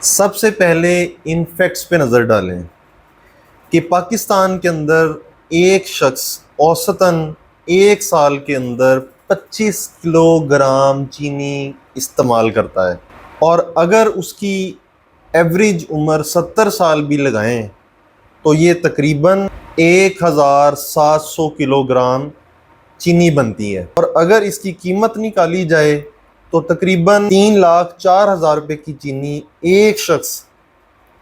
سب سے پہلے ان فیکٹس پہ نظر ڈالیں کہ پاکستان کے اندر ایک شخص اوسطاً ایک سال کے اندر 25 کلو گرام چینی استعمال کرتا ہے، اور اگر اس کی ایوریج عمر 70 سال بھی لگائیں تو یہ تقریباً 1700 کلو گرام چینی بنتی ہے، اور اگر اس کی قیمت نکالی جائے تو تقریباً 3,04,000 روپے کی چینی ایک شخص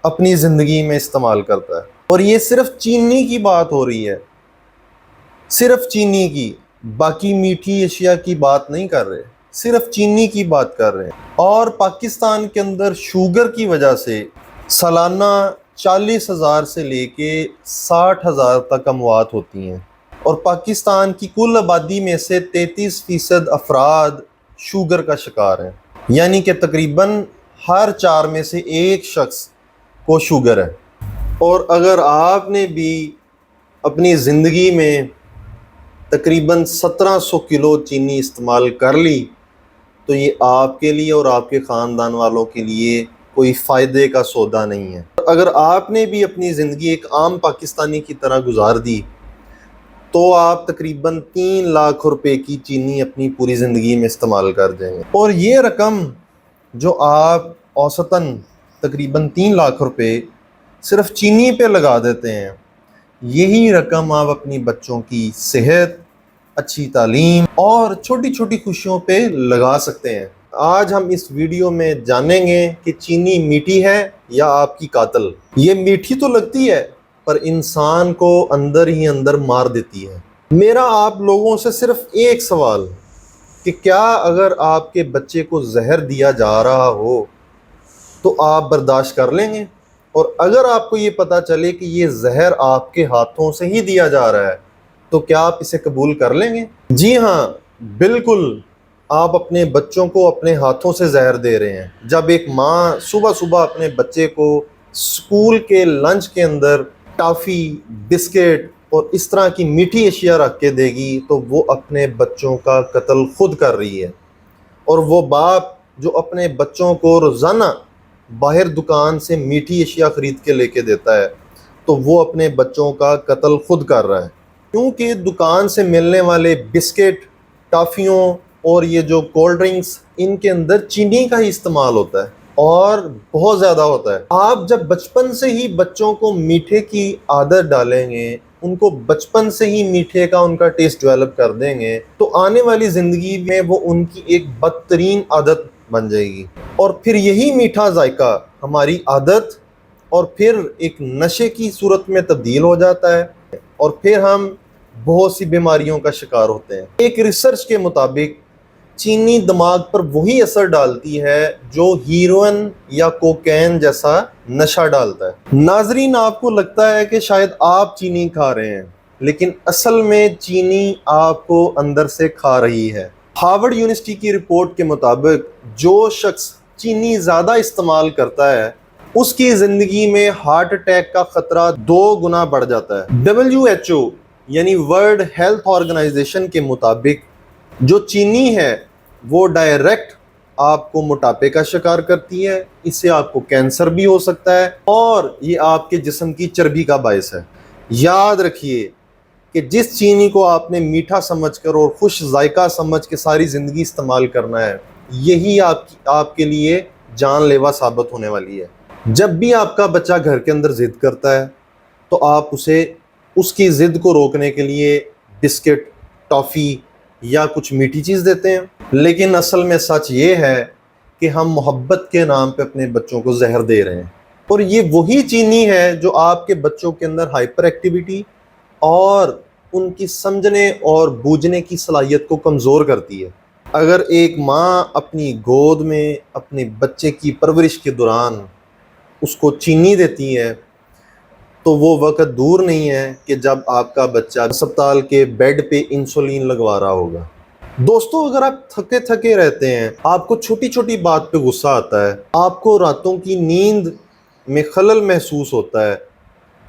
اپنی زندگی میں استعمال کرتا ہے۔ اور یہ صرف چینی کی بات ہو رہی ہے، صرف چینی کی، باقی میٹھی اشیاء کی بات نہیں کر رہے، صرف چینی کی بات کر رہے ہیں۔ اور پاکستان کے اندر شوگر کی وجہ سے سالانہ 40,000 سے لے کے 60,000 تک اموات ہوتی ہیں، اور پاکستان کی کل آبادی میں سے 33% افراد شوگر کا شکار ہیں، یعنی کہ تقریباً ہر 4 میں سے ایک شخص کو شوگر ہے۔ اور اگر آپ نے بھی اپنی زندگی میں تقریباً 1700 کلو چینی استعمال کر لی تو یہ آپ کے لیے اور آپ کے خاندان والوں کے لیے کوئی فائدے کا سودا نہیں ہے۔ اگر آپ نے بھی اپنی زندگی ایک عام پاکستانی کی طرح گزار دی تو آپ تقریباً 3 لاکھ روپے کی چینی اپنی پوری زندگی میں استعمال کر جائیں گے، اور یہ رقم جو آپ اوسطاً تقریباً 3 لاکھ روپے صرف چینی پہ لگا دیتے ہیں، یہی رقم آپ اپنی بچوں کی صحت، اچھی تعلیم اور چھوٹی چھوٹی خوشیوں پہ لگا سکتے ہیں۔ آج ہم اس ویڈیو میں جانیں گے کہ چینی میٹھی ہے یا آپ کی قاتل۔ یہ میٹھی تو لگتی ہے پر انسان کو اندر ہی اندر مار دیتی ہے۔ میرا آپ لوگوں سے صرف ایک سوال کہ کیا اگر آپ کے بچے کو زہر دیا جا رہا ہو تو آپ برداشت کر لیں گے؟ اور اگر آپ کو یہ پتا چلے کہ یہ زہر آپ کے ہاتھوں سے ہی دیا جا رہا ہے تو کیا آپ اسے قبول کر لیں گے؟ جی ہاں، بالکل، آپ اپنے بچوں کو اپنے ہاتھوں سے زہر دے رہے ہیں۔ جب ایک ماں صبح صبح اپنے بچے کو اسکول کے لنچ کے اندر ٹافی، بسکٹ اور اس طرح کی میٹھی اشیاء رکھ کے دے گی تو وہ اپنے بچوں کا قتل خود کر رہی ہے۔ اور وہ باپ جو اپنے بچوں کو روزانہ باہر دکان سے میٹھی اشیاء خرید کے لے کے دیتا ہے تو وہ اپنے بچوں کا قتل خود کر رہا ہے، کیونکہ دکان سے ملنے والے بسکٹ، ٹافیوں اور یہ جو کولڈ ڈرنکس، ان کے اندر چینی کا ہی استعمال ہوتا ہے اور بہت زیادہ ہوتا ہے۔ آپ جب بچپن سے ہی بچوں کو میٹھے کی عادت ڈالیں گے، ان کو بچپن سے ہی میٹھے کا ان کا ٹیسٹ ڈیولپ کر دیں گے تو آنے والی زندگی میں وہ ان کی ایک بدترین عادت بن جائے گی، اور پھر یہی میٹھا ذائقہ ہماری عادت اور پھر ایک نشے کی صورت میں تبدیل ہو جاتا ہے، اور پھر ہم بہت سی بیماریوں کا شکار ہوتے ہیں۔ ایک ریسرچ کے مطابق چینی دماغ پر وہی اثر ڈالتی ہے جو ہیروئن یا کوکین جیسا نشہ ڈالتا ہے۔ ناظرین، آپ کو لگتا ہے کہ شاید آپ چینی کھا رہے ہیں، لیکن اصل میں چینی آپ کو اندر سے کھا رہی ہے۔ ہارورڈ یونیورسٹی کی رپورٹ کے مطابق جو شخص چینی زیادہ استعمال کرتا ہے اس کی زندگی میں ہارٹ اٹیک کا خطرہ 2 گنا بڑھ جاتا ہے۔ WHO یعنی ورلڈ ہیلتھ آرگنائزیشن کے مطابق جو چینی ہے وہ ڈائریکٹ آپ کو موٹاپے کا شکار کرتی ہے، اس سے آپ کو کینسر بھی ہو سکتا ہے، اور یہ آپ کے جسم کی چربی کا باعث ہے۔ یاد رکھیے کہ جس چینی کو آپ نے میٹھا سمجھ کر اور خوش ذائقہ سمجھ کے ساری زندگی استعمال کرنا ہے، یہی آپ کے لیے جان لیوا ثابت ہونے والی ہے۔ جب بھی آپ کا بچہ گھر کے اندر ضد کرتا ہے تو آپ اسے اس کی ضد کو روکنے کے لیے بسکٹ، ٹافی یا کچھ میٹھی چیز دیتے ہیں، لیکن اصل میں سچ یہ ہے کہ ہم محبت کے نام پہ اپنے بچوں کو زہر دے رہے ہیں، اور یہ وہی چینی ہے جو آپ کے بچوں کے اندر ہائپر ایکٹیویٹی اور ان کی سمجھنے اور بوجھنے کی صلاحیت کو کمزور کرتی ہے۔ اگر ایک ماں اپنی گود میں اپنے بچے کی پرورش کے دوران اس کو چینی دیتی ہے تو وہ وقت دور نہیں ہے کہ جب آپ کا بچہ اسپتال کے بیڈ پہ انسولین لگوا رہا ہوگا۔ دوستو، اگر آپ تھکے تھکے رہتے ہیں، آپ کو چھوٹی چھوٹی بات پہ غصہ آتا ہے، آپ کو راتوں کی نیند میں خلل محسوس ہوتا ہے،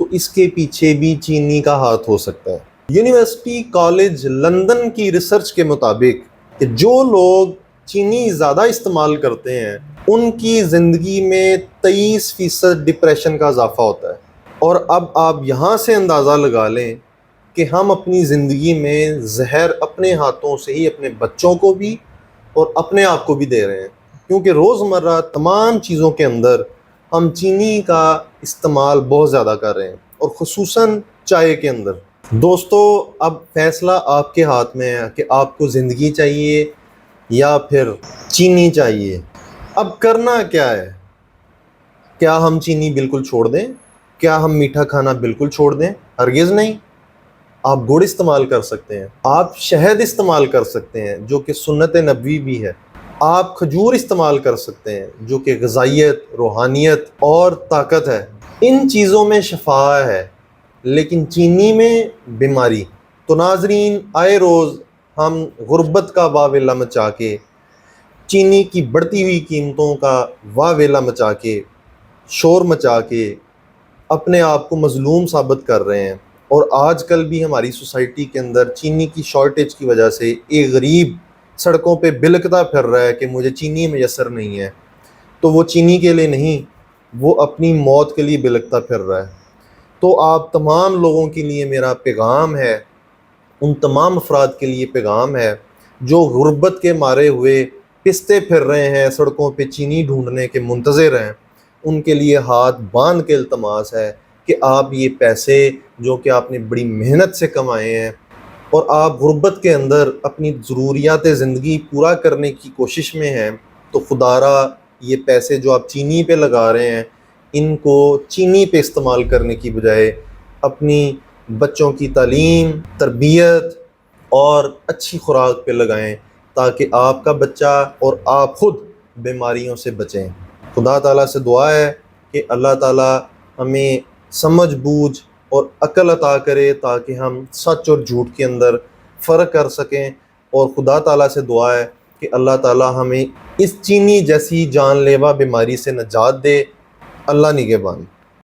تو اس کے پیچھے بھی چینی کا ہاتھ ہو سکتا ہے۔ یونیورسٹی کالج لندن کی ریسرچ کے مطابق کہ جو لوگ چینی زیادہ استعمال کرتے ہیں ان کی زندگی میں 23% ڈپریشن کا اضافہ ہوتا ہے۔ اور اب آپ یہاں سے اندازہ لگا لیں کہ ہم اپنی زندگی میں زہر اپنے ہاتھوں سے ہی اپنے بچوں کو بھی اور اپنے آپ کو بھی دے رہے ہیں، کیونکہ روزمرہ تمام چیزوں کے اندر ہم چینی کا استعمال بہت زیادہ کر رہے ہیں، اور خصوصاً چائے کے اندر۔ دوستو، اب فیصلہ آپ کے ہاتھ میں ہے کہ آپ کو زندگی چاہیے یا پھر چینی چاہیے۔ اب کرنا کیا ہے؟ کیا ہم چینی بالکل چھوڑ دیں؟ کیا ہم میٹھا کھانا بالکل چھوڑ دیں؟ ہرگز نہیں۔ آپ گڑ استعمال کر سکتے ہیں، آپ شہد استعمال کر سکتے ہیں جو کہ سنت نبوی بھی ہے، آپ کھجور استعمال کر سکتے ہیں جو کہ غذائیت، روحانیت اور طاقت ہے۔ ان چیزوں میں شفا ہے، لیکن چینی میں بیماری۔ تو ناظرین، آئے روز ہم غربت کا واویلا مچا کے، چینی کی بڑھتی ہوئی قیمتوں کا واویلا مچا کے، شور مچا کے اپنے آپ کو مظلوم ثابت کر رہے ہیں۔ اور آج کل بھی ہماری سوسائٹی کے اندر چینی کی شارٹیج کی وجہ سے ایک غریب سڑکوں پہ بلکتا پھر رہا ہے کہ مجھے چینی میسر نہیں ہے، تو وہ چینی کے لیے نہیں، وہ اپنی موت کے لیے بلکتا پھر رہا ہے۔ تو آپ تمام لوگوں کے لیے میرا پیغام ہے، ان تمام افراد کے لیے پیغام ہے جو غربت کے مارے ہوئے پستے پھر رہے ہیں، سڑکوں پہ چینی ڈھونڈنے کے منتظر ہیں، ان کے لیے ہاتھ باندھ کے التماس ہے کہ آپ یہ پیسے جو کہ آپ نے بڑی محنت سے کمائے ہیں اور آپ غربت کے اندر اپنی ضروریات زندگی پورا کرنے کی کوشش میں ہیں، تو خدا را یہ پیسے جو آپ چینی پہ لگا رہے ہیں، ان کو چینی پہ استعمال کرنے کی بجائے اپنی بچوں کی تعلیم، تربیت اور اچھی خوراک پہ لگائیں، تاکہ آپ کا بچہ اور آپ خود بیماریوں سے بچیں۔ خدا تعالیٰ سے دعا ہے کہ اللہ تعالیٰ ہمیں سمجھ بوجھ اور عقل عطا کرے تاکہ ہم سچ اور جھوٹ کے اندر فرق کر سکیں، اور خدا تعالیٰ سے دعا ہے کہ اللہ تعالیٰ ہمیں اس چینی جیسی جان لیوا بیماری سے نجات دے۔ اللہ نگہبان۔